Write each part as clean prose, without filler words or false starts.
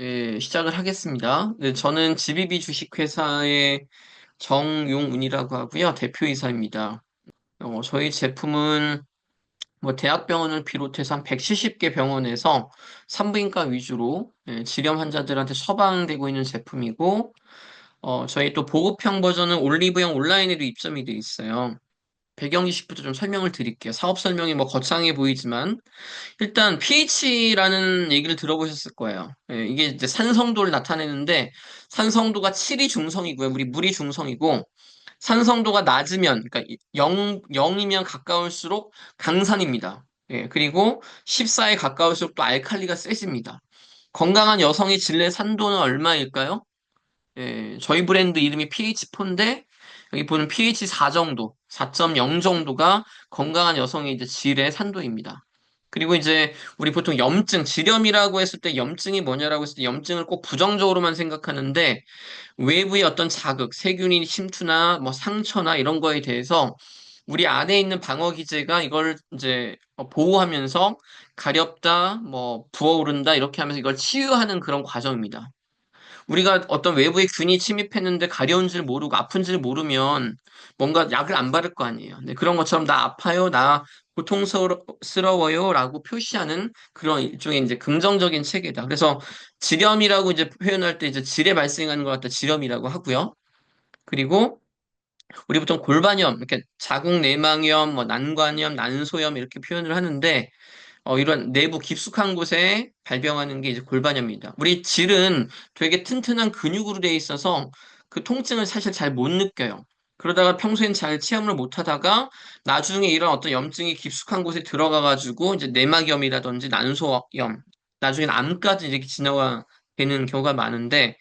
예, 시작을 하겠습니다. 네, 저는 GBB 주식회사의 정용운이라고 하고요. 대표이사입니다. 저희 제품은 뭐 대학병원을 비롯해서 한 170개 병원에서 산부인과 위주로 질염 환자들한테 처방되고 있는 제품이고, 저희 또 보급형 버전은 올리브영 온라인에도 입점이 돼 있어요. 배경 지식부터 좀 설명을 드릴게요. 사업 설명이 뭐 거창해 보이지만, 일단 pH라는 얘기를 들어보셨을 거예요. 예, 이게 이제 산성도를 나타내는데 산성도가 7이 중성이고요. 우리 물이 중성이고 산성도가 낮으면 그러니까 0이면 가까울수록 강산입니다. 예, 그리고 14에 가까울수록 또 알칼리가 세집니다. 건강한 여성의 질내 산도는 얼마일까요? 예, 저희 브랜드 이름이 pH4인데 여기 보는 pH 4 정도, 4.0 정도가 건강한 여성의 이제 질의 산도입니다. 그리고 이제 우리 보통 염증, 질염이라고 했을 때 염증이 뭐냐라고 했을 때 염증을 꼭 부정적으로만 생각하는데 외부의 어떤 자극, 세균이 침투나 뭐 상처나 이런 거에 대해서 우리 안에 있는 방어 기제가 이걸 이제 보호하면서 가렵다, 뭐 부어오른다 이렇게 하면서 이걸 치유하는 그런 과정입니다. 우리가 어떤 외부의 균이 침입했는데 가려운 줄 모르고 아픈 줄 모르면 뭔가 약을 안 바를 거 아니에요. 네, 그런 것처럼 나 아파요, 나 고통스러워요 라고 표시하는 그런 일종의 이제 긍정적인 체계다. 그래서 질염이라고 이제 표현할 때 이제 질에 발생하는 것 같다 질염이라고 하고요. 그리고 우리 보통 골반염, 이렇게 자궁 내막염, 뭐 난관염, 난소염 이렇게 표현을 하는데 이런 내부 깊숙한 곳에 발병하는 게 이제 골반염입니다. 우리 질은 되게 튼튼한 근육으로 되어 있어서 그 통증을 사실 잘 못 느껴요. 그러다가 평소엔 잘 체험을 못 하다가 나중에 이런 어떤 염증이 깊숙한 곳에 들어가가지고 이제 내막염이라든지 난소염, 나중에는 암까지 이렇게 진화가 되는 경우가 많은데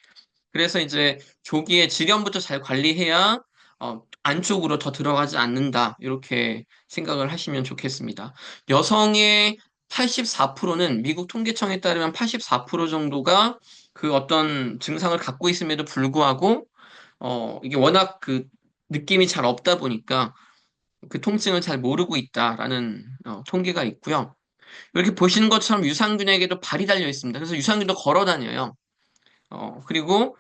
그래서 이제 조기에 질염부터 잘 관리해야 안쪽으로 더 들어가지 않는다. 이렇게 생각을 하시면 좋겠습니다. 여성의 84%는 미국 통계청에 따르면 84% 정도가 그 어떤 증상을 갖고 있음에도 불구하고 이게 워낙 그 느낌이 잘 없다 보니까 그 통증을 잘 모르고 있다라는 통계가 있고요. 이렇게 보시는 것처럼 유산균에게도 발이 달려 있습니다. 그래서 유산균도 걸어 다녀요. 그리고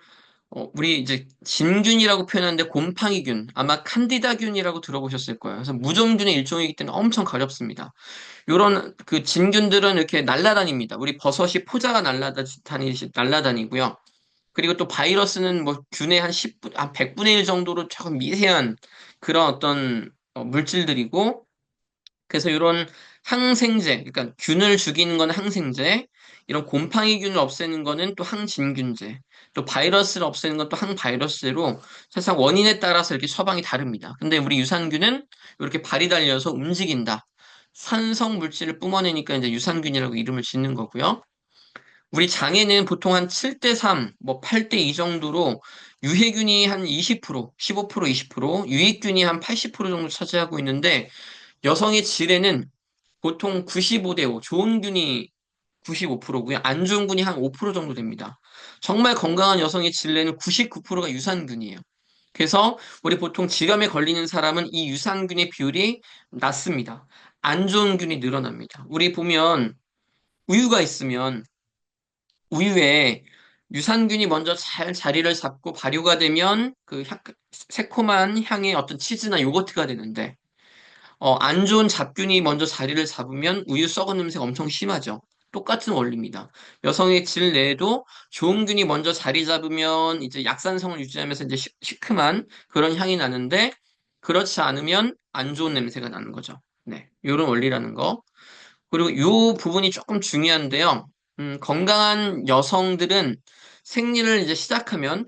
우리 이제 진균이라고 표현하는데 곰팡이균, 아마 칸디다균이라고 들어보셨을 거예요. 그래서 무좀균의 일종이기 때문에 엄청 가렵습니다. 요런 그 진균들은 이렇게 날아다닙니다. 우리 버섯이 포자가 날아다니고요. 그리고 또 바이러스는 뭐 균의 한 10분, 한 100분의 1 정도로 조금 미세한 그런 어떤 물질들이고 그래서 이런 항생제, 그러니까 균을 죽이는 건 항생제, 이런 곰팡이균을 없애는 거는 또 항진균제, 또 바이러스를 없애는 건 또 항바이러스제로 사실상 원인에 따라서 이렇게 처방이 다릅니다. 근데 우리 유산균은 이렇게 발이 달려서 움직인다. 산성 물질을 뿜어내니까 이제 유산균이라고 이름을 짓는 거고요. 우리 장에는 보통 한 7대 3, 뭐 8대 2 정도로 유해균이 한 20%, 15%, 20%, 유익균이 한 80% 정도 차지하고 있는데 여성의 질에는 보통 95대 5, 좋은 균이 95%고요. 안 좋은 균이 한 5% 정도 됩니다. 정말 건강한 여성의 질내는 99%가 유산균이에요. 그래서 우리 보통 질염에 걸리는 사람은 이 유산균의 비율이 낮습니다. 안 좋은 균이 늘어납니다. 우리 보면 우유가 있으면 우유에 유산균이 먼저 잘 자리를 잡고 발효가 되면 그 새콤한 향의 어떤 치즈나 요거트가 되는데 안 좋은 잡균이 먼저 자리를 잡으면 우유 썩은 냄새가 엄청 심하죠. 똑같은 원리입니다. 여성의 질 내에도 좋은 균이 먼저 자리 잡으면 이제 약산성을 유지하면서 이제 시큼한 그런 향이 나는데 그렇지 않으면 안 좋은 냄새가 나는 거죠. 네. 요런 원리라는 거. 그리고 요 부분이 조금 중요한데요. 건강한 여성들은 생리를 이제 시작하면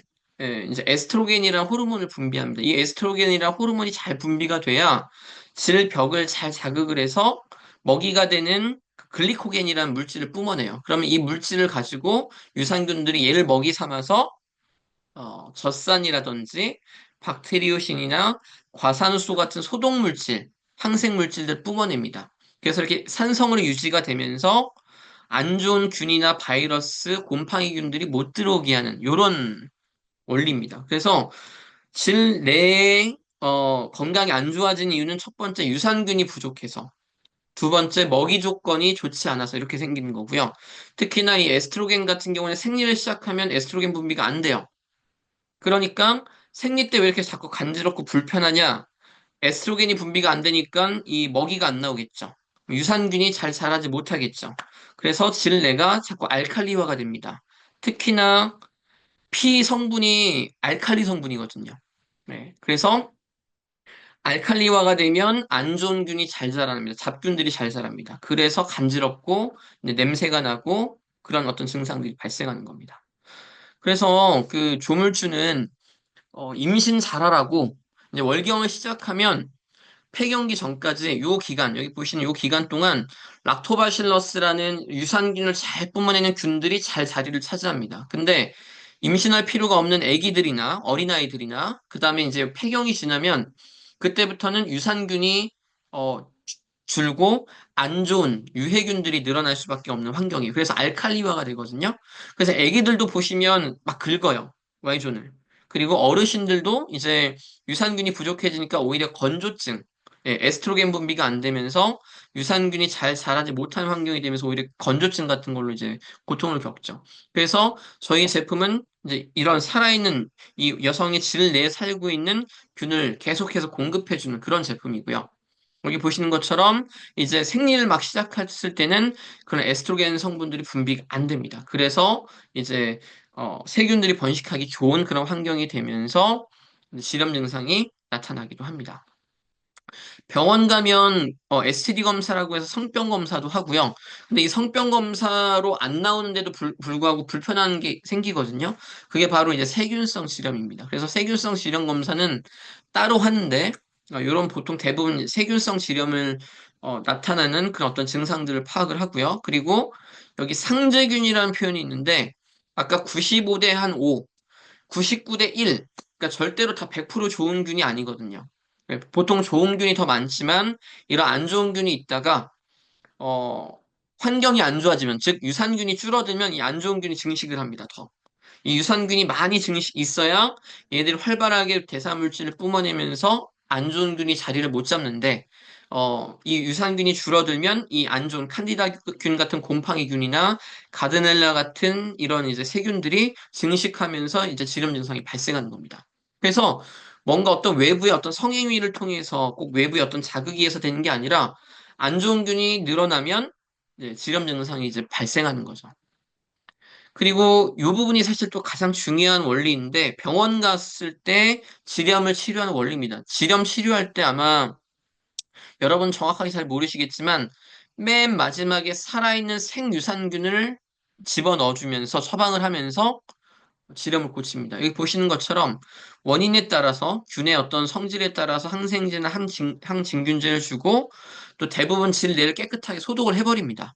이제 에스트로겐이라는 호르몬을 분비합니다. 이 에스트로겐이라는 호르몬이 잘 분비가 돼야 질벽을 잘 자극을 해서 먹이가 되는 그 글리코겐이라는 물질을 뿜어내요. 그러면 이 물질을 가지고 유산균들이 얘를 먹이 삼아서 젖산이라든지 박테리오신이나 과산화수 같은 소독 물질, 항생 물질들 뿜어냅니다. 그래서 이렇게 산성으로 유지가 되면서 안 좋은 균이나 바이러스, 곰팡이균들이 못 들어오게 하는 이런 원리입니다. 그래서 질 내에 건강이 안 좋아지는 이유는 첫 번째 유산균이 부족해서 두 번째, 먹이 조건이 좋지 않아서 이렇게 생기는 거고요. 특히나 이 에스트로겐 같은 경우는 생리를 시작하면 에스트로겐 분비가 안 돼요. 그러니까 생리 때 왜 이렇게 자꾸 간지럽고 불편하냐? 에스트로겐이 분비가 안 되니까 이 먹이가 안 나오겠죠. 유산균이 잘 자라지 못하겠죠. 그래서 질내가 자꾸 알칼리화가 됩니다. 특히나 피 성분이 알칼리 성분이거든요. 네. 그래서 알칼리화가 되면 안 좋은 균이 잘 자랍니다. 잡균들이 잘 자랍니다. 그래서 간지럽고 이제 냄새가 나고 그런 어떤 증상들이 발생하는 겁니다. 그래서 그 조물주는 임신 잘하라고 이제 월경을 시작하면 폐경기 전까지 요 기간, 여기 보시는 요 기간 동안 락토바실러스라는 유산균을 잘 뿜어내는 균들이 잘 자리를 차지합니다. 근데 임신할 필요가 없는 아기들이나 어린아이들이나 그다음에 이제 폐경이 지나면 그때부터는 유산균이 어, 줄고 안 좋은 유해균들이 늘어날 수밖에 없는 환경이에요. 그래서 알칼리화가 되거든요. 그래서 아기들도 보시면 막 긁어요. Y존을. 그리고 어르신들도 이제 유산균이 부족해지니까 오히려 건조증, 에스트로겐 분비가 안 되면서 유산균이 잘 자라지 못하는 환경이 되면서 오히려 건조증 같은 걸로 이제 고통을 겪죠. 그래서 저희 제품은 이제 이런 살아있는 이 여성의 질 내에 살고 있는 균을 계속해서 공급해주는 그런 제품이고요. 여기 보시는 것처럼 이제 생리를 막 시작했을 때는 그런 에스트로겐 성분들이 분비가 안 됩니다. 그래서 이제 세균들이 번식하기 좋은 그런 환경이 되면서 질염 증상이 나타나기도 합니다. 병원 가면 STD 검사라고 해서 성병 검사도 하고요. 근데 이 성병 검사로 안 나오는데도 불구하고 불편한 게 생기거든요. 그게 바로 이제 세균성 질염입니다. 그래서 세균성 질염 검사는 따로 하는데 이런 보통 대부분 세균성 질염을 나타나는 그런 어떤 증상들을 파악을 하고요. 그리고 여기 상재균이라는 표현이 있는데 아까 95대 한 5, 99대 1. 그러니까 절대로 다 100% 좋은 균이 아니거든요. 네, 보통 좋은 균이 더 많지만 이런 안 좋은 균이 있다가 어, 환경이 안 좋아지면 즉 유산균이 줄어들면 이 안 좋은 균이 증식을 합니다. 더. 이 유산균이 많이 있어야 얘들이 활발하게 대사물질을 뿜어내면서 안 좋은 균이 자리를 못 잡는데 이 유산균이 줄어들면 이 안 좋은 칸디다균 같은 곰팡이균이나 가드넬라 같은 이런 이제 세균들이 증식하면서 이제 질염 증상이 발생하는 겁니다. 그래서 뭔가 어떤 외부의 어떤 성행위를 통해서 꼭 외부의 어떤 자극에 의해서 되는 게 아니라 안 좋은 균이 늘어나면 이제 질염 증상이 이제 발생하는 거죠. 그리고 이 부분이 사실 또 가장 중요한 원리인데 병원 갔을 때 질염을 치료하는 원리입니다. 질염 치료할 때 아마 여러분 정확하게 잘 모르시겠지만 맨 마지막에 살아있는 생유산균을 집어넣어주면서 처방을 하면서 질염을 고칩니다. 여기 보시는 것처럼 원인에 따라서 균의 어떤 성질에 따라서 항생제나 항진균제를 주고 또 대부분 질내를 깨끗하게 소독을 해버립니다.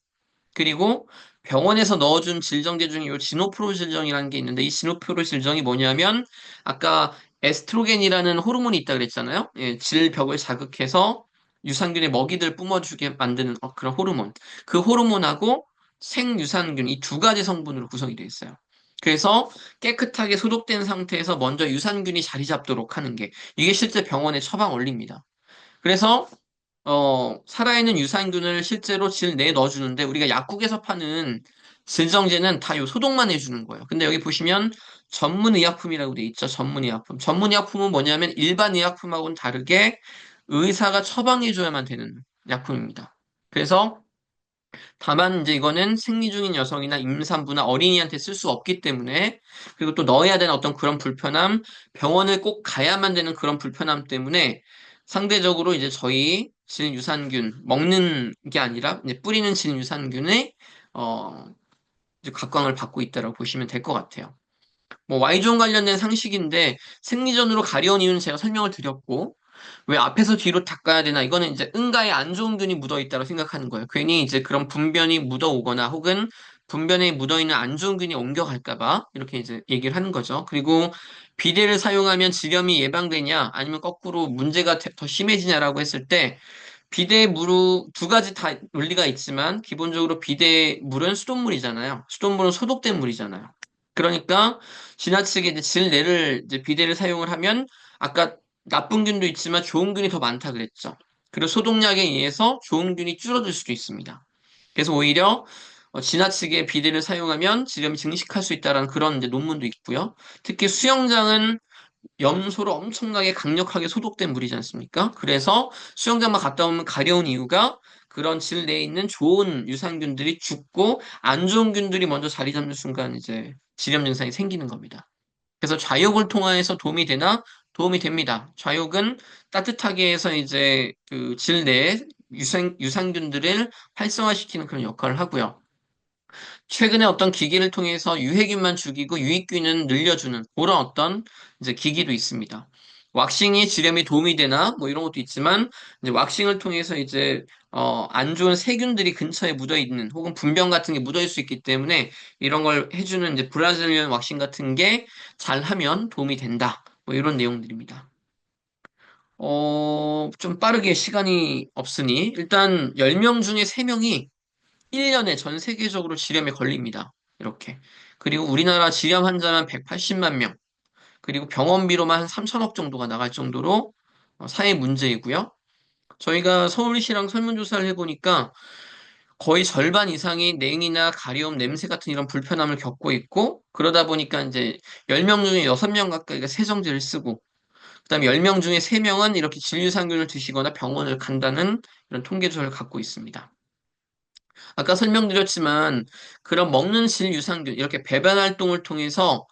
그리고 병원에서 넣어준 질정제 중에 이 지노프로 질정이라는 게 있는데 이 지노프로 질정이 뭐냐면 아까 에스트로겐이라는 호르몬이 있다 그랬잖아요. 예, 질벽을 자극해서 유산균의 먹이들 뿜어주게 만드는 그런 호르몬. 그 호르몬하고 생유산균 이 두 가지 성분으로 구성이 되어 있어요. 그래서 깨끗하게 소독된 상태에서 먼저 유산균이 자리 잡도록 하는 게 이게 실제 병원의 처방 원리입니다. 그래서 살아있는 유산균을 실제로 질 내에 넣어주는데 우리가 약국에서 파는 질정제는 다 요 소독만 해주는 거예요. 근데 여기 보시면 전문의약품이라고 돼 있죠. 전문의약품. 전문의약품은 뭐냐면 일반 의약품하고는 다르게 의사가 처방해줘야만 되는 약품입니다. 그래서 다만 이제 이거는 생리 중인 여성이나 임산부나 어린이한테 쓸 수 없기 때문에 그리고 또 넣어야 되는 어떤 그런 불편함, 병원을 꼭 가야만 되는 그런 불편함 때문에 상대적으로 이제 저희 진유산균 먹는 게 아니라 이제 뿌리는 진유산균의 어 이제 각광을 받고 있다고 보시면 될 것 같아요. 뭐 Y존 관련된 상식인데 생리전으로 가려운 이유는 제가 설명을 드렸고 왜 앞에서 뒤로 닦아야 되나? 이거는 이제 응가에 안 좋은 균이 묻어 있다고 생각하는 거예요. 괜히 이제 그런 분변이 묻어 오거나 혹은 분변에 묻어 있는 안 좋은 균이 옮겨갈까 봐 이렇게 이제 얘기를 하는 거죠. 그리고 비데를 사용하면 질염이 예방되냐 아니면 거꾸로 문제가 더 심해지냐라고 했을 때 비데 물은 두 가지 다 논리가 있지만 기본적으로 비데 물은 수돗물이잖아요. 수돗물은 소독된 물이잖아요. 그러니까 지나치게 이제 질내를 이제 비데를 사용을 하면 아까 나쁜 균도 있지만 좋은 균이 더 많다 그랬죠. 그리고 소독약에 의해서 좋은 균이 줄어들 수도 있습니다. 그래서 오히려 지나치게 비데를 사용하면 지렴이 증식할 수 있다는 그런 이제 논문도 있고요. 특히 수영장은 염소로 엄청나게 강력하게 소독된 물이지 않습니까? 그래서 수영장만 갔다 오면 가려운 이유가 그런 질 내에 있는 좋은 유산균들이 죽고 안 좋은 균들이 먼저 자리 잡는 순간 이제 질염 증상이 생기는 겁니다. 그래서 좌욕을 통해서 도움이 되나? 도움이 됩니다. 좌욕은 따뜻하게 해서 이제 그 질 내에 유산균들을 활성화시키는 그런 역할을 하고요. 최근에 어떤 기기를 통해서 유해균만 죽이고 유익균은 늘려주는 그런 어떤 이제 기기도 있습니다. 왁싱이 질염에 도움이 되나 뭐 이런 것도 있지만 이제 왁싱을 통해서 이제 안 좋은 세균들이 근처에 묻어 있는 혹은 분변 같은 게 묻어 있을 수 있기 때문에 이런 걸 해주는 이제 브라질리언 왁싱 같은 게 잘하면 도움이 된다. 뭐 이런 내용들입니다. 좀 빠르게 시간이 없으니 일단 10명 중에 3명이 1년에 전 세계적으로 질염에 걸립니다. 이렇게. 그리고 우리나라 질염 환자는 180만 명, 그리고 병원비로만 한 3천억 정도가 나갈 정도로 사회 문제이고요. 저희가 서울시랑 설문조사를 해보니까 거의 절반 이상이 냉이나 가려움, 냄새 같은 이런 불편함을 겪고 있고, 그러다 보니까 이제 10명 중에 6명 가까이가 세정제를 쓰고, 그다음에 10명 중에 3명은 이렇게 진류상균을 드시거나 병원을 간다는 이런 통계조사를 갖고 있습니다. 아까 설명드렸지만 그런 먹는 질 유산균, 이렇게 배변 활동을 통해서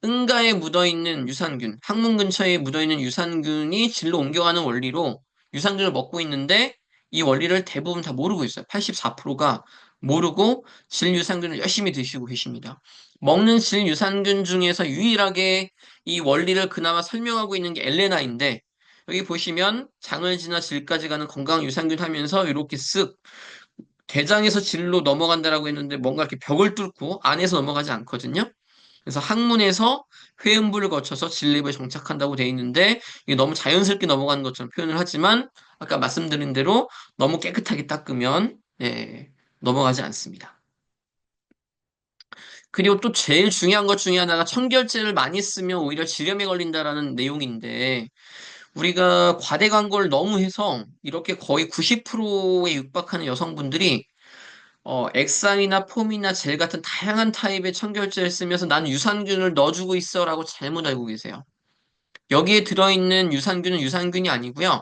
응가에 묻어있는 유산균, 항문 근처에 묻어있는 유산균이 질로 옮겨가는 원리로 유산균을 먹고 있는데 이 원리를 대부분 다 모르고 있어요. 84%가 모르고 질 유산균을 열심히 드시고 계십니다. 먹는 질 유산균 중에서 유일하게 이 원리를 그나마 설명하고 있는 게 엘레나인데 여기 보시면 장을 지나 질까지 가는 건강 유산균 하면서 이렇게 쓱 대장에서 질로 넘어간다라고 했는데 뭔가 이렇게 벽을 뚫고 안에서 넘어가지 않거든요. 그래서 항문에서 회음부를 거쳐서 질립에 정착한다고 돼 있는데 이게 너무 자연스럽게 넘어가는 것처럼 표현을 하지만 아까 말씀드린 대로 너무 깨끗하게 닦으면 넘어가지 않습니다. 그리고 또 제일 중요한 것 중에 하나가 청결제를 많이 쓰면 오히려 질염에 걸린다라는 내용인데 우리가 과대 광고를 너무 해서 이렇게 거의 90%에 육박하는 여성분들이 액상이나 폼이나 젤 같은 다양한 타입의 청결제를 쓰면서 난 유산균을 넣어주고 있어라고 잘못 알고 계세요. 여기에 들어있는 유산균은 유산균이 아니고요.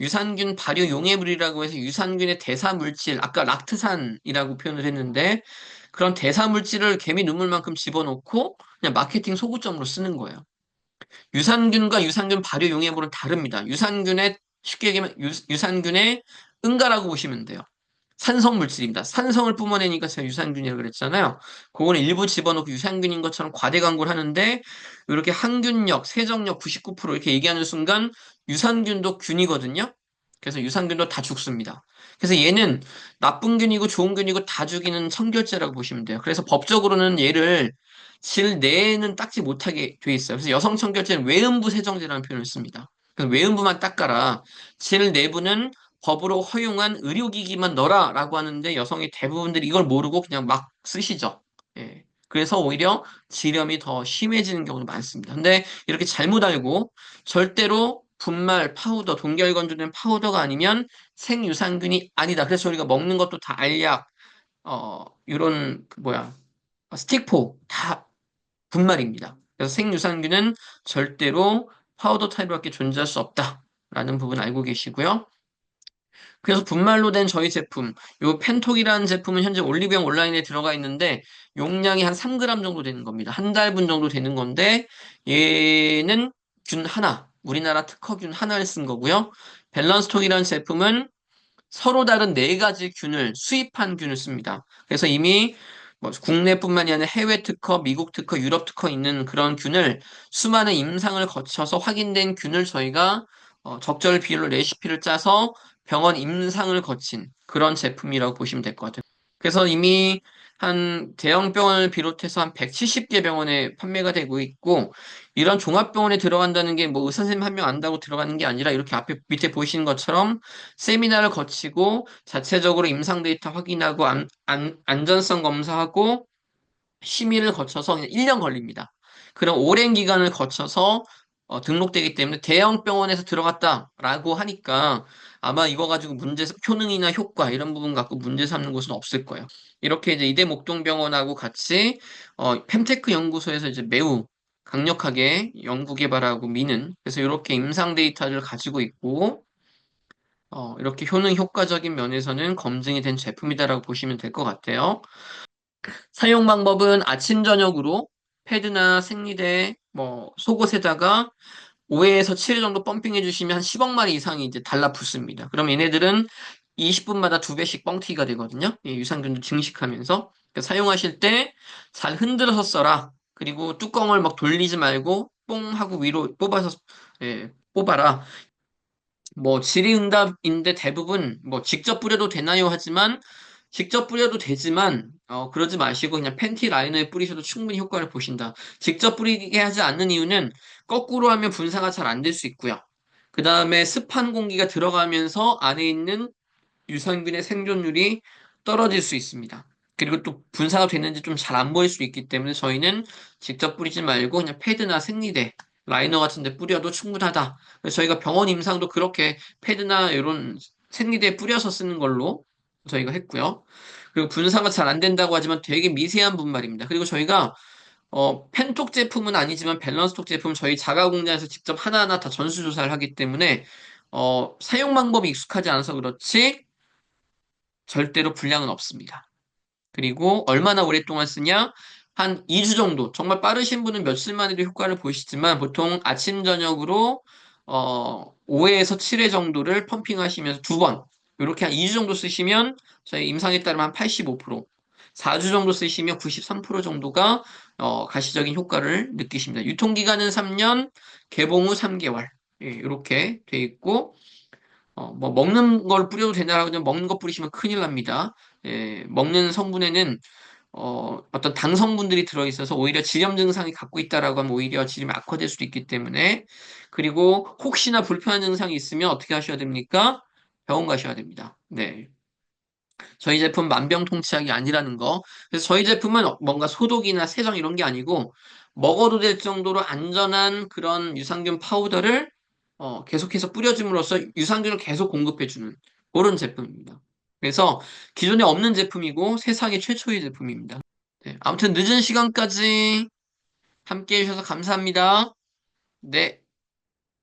유산균 발효 용해물이라고 해서 유산균의 대사 물질, 아까 락트산이라고 표현을 했는데 그런 대사 물질을 개미 눈물만큼 집어넣고 그냥 마케팅 소구점으로 쓰는 거예요. 유산균과 유산균 발효 용해물은 다릅니다. 유산균의 쉽게 얘기하면 유산균의 응가라고 보시면 돼요. 산성 물질입니다. 산성을 뿜어내니까 제가 유산균이라고 그랬잖아요. 그거는 일부 집어넣고 유산균인 것처럼 과대 광고를 하는데 이렇게 항균력, 세정력 99% 이렇게 얘기하는 순간 유산균도 균이거든요. 그래서 유산균도 다 죽습니다. 그래서 얘는 나쁜 균이고 좋은 균이고 다 죽이는 청결제라고 보시면 돼요. 그래서 법적으로는 얘를 질 내에는 닦지 못하게 돼 있어요. 그래서 여성 청결제는 외음부 세정제라는 표현을 씁니다. 그래서 외음부만 닦아라. 질 내부는 법으로 허용한 의료기기만 넣어라라고 하는데 여성이 대부분들이 이걸 모르고 그냥 막 쓰시죠. 예. 그래서 오히려 질염이 더 심해지는 경우도 많습니다. 근데 이렇게 잘못 알고 절대로 분말, 파우더, 동결건조된 파우더가 아니면 생유산균이 아니다. 그래서 우리가 먹는 것도 다 알약, 이런 그 뭐야 스틱포 다 분말입니다. 그래서 생유산균은 절대로 파우더 타입밖에 존재할 수 없다라는 부분 알고 계시고요. 그래서 분말로 된 저희 제품, 요 펜톡이라는 제품은 현재 올리브영 온라인에 들어가 있는데 용량이 한 3g 정도 되는 겁니다. 한 달분 정도 되는 건데 얘는 균 하나, 우리나라 특허균 하나를 쓴 거고요. 밸런스톡이라는 제품은 서로 다른 네 가지 균을 수입한 균을 씁니다. 그래서 이미 뭐 국내뿐만이 아니라 해외 특허, 미국 특허, 유럽 특허 있는 그런 균을 수많은 임상을 거쳐서 확인된 균을 저희가 적절 비율로 레시피를 짜서 병원 임상을 거친 그런 제품이라고 보시면 될 것 같아요. 그래서 이미 한 대형 병원을 비롯해서 한 170개 병원에 판매가 되고 있고 이런 종합병원에 들어간다는 게 뭐 의사 선생님 한 명 안다고 들어가는 게 아니라 이렇게 앞에 밑에 보시는 것처럼 세미나를 거치고 자체적으로 임상 데이터 확인하고 안전성 검사하고 심의를 거쳐서 그냥 1년 걸립니다. 그런 오랜 기간을 거쳐서 등록되기 때문에 대형 병원에서 들어갔다라고 하니까 아마 이거 가지고 효능이나 효과 이런 부분 갖고 문제 삼는 곳은 없을 거예요. 이렇게 이제 이대목동병원하고 같이 펜테크 연구소에서 이제 매우 강력하게 연구 개발하고 미는 그래서 이렇게 임상 데이터를 가지고 있고 이렇게 효능 효과적인 면에서는 검증이 된 제품이다라고 보시면 될 것 같아요. 사용 방법은 아침 저녁으로 패드나 생리대 뭐 속옷에다가 5회에서 7회 정도 펌핑해 주시면 한 10억 마리 이상이 이제 달라붙습니다. 그럼 얘네들은 20분마다 2배씩 뻥튀기가 되거든요. 이 유산균도 증식하면서 그러니까 사용하실 때 잘 흔들어서 써라. 그리고 뚜껑을 막 돌리지 말고 뽕 하고 위로 뽑아서 뽑아라. 뭐 질의응답인데 대부분 뭐 직접 뿌려도 되나요? 하지만 직접 뿌려도 되지만 그러지 마시고 그냥 팬티 라이너에 뿌리셔도 충분히 효과를 보신다. 직접 뿌리게 하지 않는 이유는 거꾸로 하면 분사가 잘 안 될 수 있고요. 그 다음에 습한 공기가 들어가면서 안에 있는 유산균의 생존율이 떨어질 수 있습니다. 그리고 또 분사가 됐는지 좀 잘 안 보일 수 있기 때문에 저희는 직접 뿌리지 말고 그냥 패드나 생리대, 라이너 같은 데 뿌려도 충분하다. 그래서 저희가 병원 임상도 그렇게 패드나 이런 생리대에 뿌려서 쓰는 걸로 저희가 했고요. 그리고 분사가 잘 안 된다고 하지만 되게 미세한 분말입니다. 그리고 저희가 펜톡 제품은 아니지만 밸런스톡 제품 저희 자가 공장에서 직접 하나하나 다 전수조사를 하기 때문에 사용 방법이 익숙하지 않아서 그렇지 절대로 불량은 없습니다. 그리고 얼마나 오랫동안 쓰냐? 한 2주 정도. 정말 빠르신 분은 며칠만 해도 효과를 보시지만 보통 아침, 저녁으로 5회에서 7회 정도를 펌핑하시면서 두 번. 이렇게 한 2주 정도 쓰시면 저희 임상에 따르면 한 85%, 4주 정도 쓰시면 93% 정도가 가시적인 효과를 느끼십니다. 유통기간은 3년, 개봉 후 3개월. 예, 이렇게 돼 있고 뭐 먹는 걸 뿌려도 되나라고 하면 먹는 거 뿌리시면 큰일 납니다. 예, 먹는 성분에는 어떤 당 성분들이 들어있어서 오히려 질염 증상이 갖고 있다라고 하면 오히려 질염이 악화될 수도 있기 때문에 그리고 혹시나 불편한 증상이 있으면 어떻게 하셔야 됩니까? 병원 가셔야 됩니다. 네. 저희 제품 만병통치약이 아니라는 거. 그래서 저희 제품은 뭔가 소독이나 세정 이런 게 아니고 먹어도 될 정도로 안전한 그런 유산균 파우더를 계속해서 뿌려줌으로써 유산균을 계속 공급해주는 그런 제품입니다. 그래서 기존에 없는 제품이고 세상에 최초의 제품입니다. 네, 아무튼 늦은 시간까지 함께 해주셔서 감사합니다. 네.